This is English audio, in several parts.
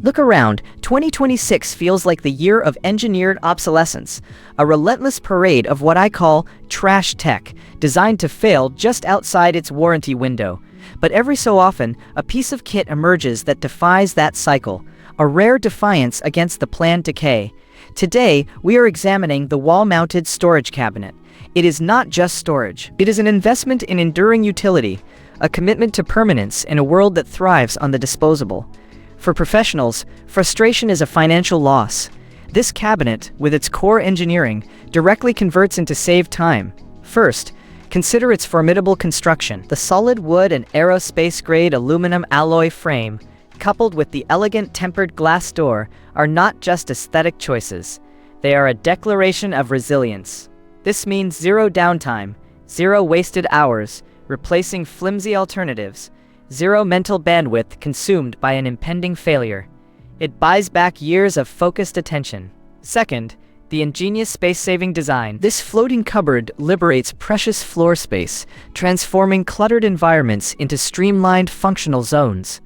Look around, 2026 feels like the year of engineered obsolescence, a relentless parade of what I call trash tech, designed to fail just outside its warranty window. But every so often, a piece of kit emerges that defies that cycle, a rare defiance against the planned decay. Today, we are examining the wall-mounted storage cabinet. It is not just storage. It is an investment in enduring utility, a commitment to permanence in a world that thrives on the disposable. For professionals, frustration is a financial loss. This cabinet, with its core engineering, directly converts into saved time. First, consider its formidable construction. The solid wood and aerospace-grade aluminum alloy frame, coupled with the elegant tempered glass door, are not just aesthetic choices. They are a declaration of resilience. This means zero downtime, zero wasted hours, replacing flimsy alternatives, zero mental bandwidth consumed by an impending failure. It buys back years of focused attention. Second, the ingenious space-saving design. This floating cupboard liberates precious floor space, transforming cluttered environments into streamlined functional zones.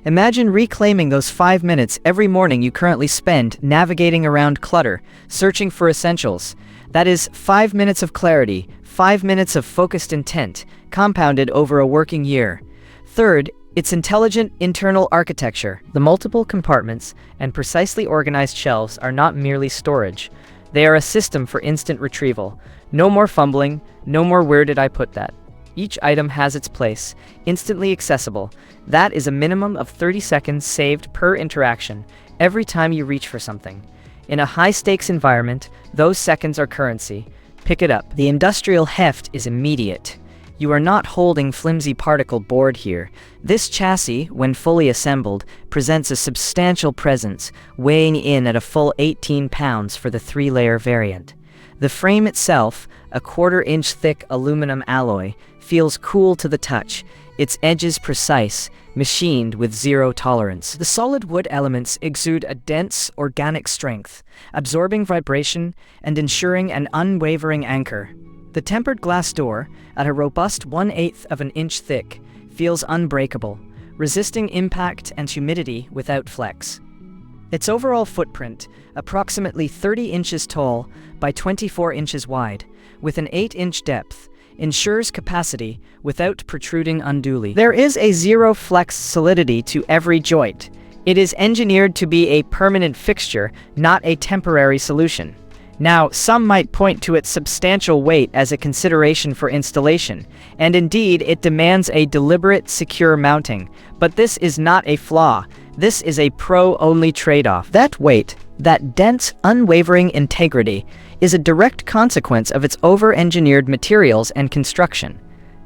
Imagine reclaiming those 5 minutes every morning you currently spend navigating around clutter, searching for essentials. That is 5 minutes of clarity, 5 minutes of focused intent, compounded over a working year. Third, its intelligent internal architecture. The multiple compartments and precisely organized shelves are not merely storage. They are a system for instant retrieval. No more fumbling, no more where did I put that. Each item has its place, instantly accessible. That is a minimum of 30 seconds saved per interaction, every time you reach for something. In a high-stakes environment, those seconds are currency. Pick it up. The industrial heft is immediate. You are not holding flimsy particle board here. This chassis, when fully assembled, presents a substantial presence, weighing in at a full 18 pounds for the 3-layer variant. The frame itself, a 1/4-inch thick aluminum alloy, feels cool to the touch, its edges precise, machined with zero tolerance. The solid wood elements exude a dense, organic strength, absorbing vibration and ensuring an unwavering anchor. The tempered glass door, at a robust 1/8 of an inch thick, feels unbreakable, resisting impact and humidity without flex. Its overall footprint, approximately 30 inches tall by 24 inches wide, with an 8-inch depth, ensures capacity without protruding unduly. There is a zero-flex solidity to every joint. It is engineered to be a permanent fixture, not a temporary solution. Now, some might point to its substantial weight as a consideration for installation, and indeed it demands a deliberate, secure mounting. But this is not a flaw. This is a pro-only trade-off. That weight, that dense, unwavering integrity, is a direct consequence of its over-engineered materials and construction.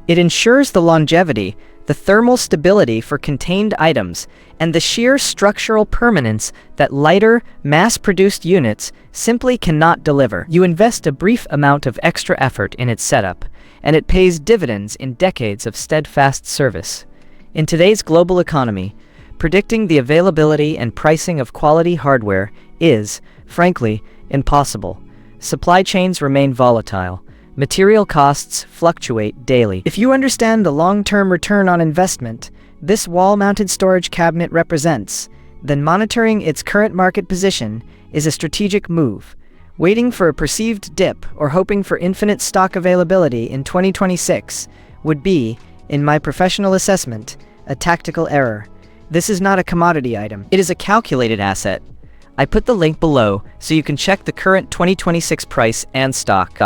It ensures the longevity, the thermal stability for contained items, and the sheer structural permanence that lighter, mass-produced units simply cannot deliver. You invest a brief amount of extra effort in its setup, and it pays dividends in decades of steadfast service. In today's global economy, predicting the availability and pricing of quality hardware is, frankly, impossible. Supply chains remain volatile. Material costs fluctuate daily. If you understand the long-term return on investment this wall-mounted storage cabinet represents, then monitoring its current market position is a strategic move. Waiting for a perceived dip or hoping for infinite stock availability in 2026 would be, in my professional assessment, a tactical error. This is not a commodity item. It is a calculated asset. I put the link below so you can check the current 2026 price and stock.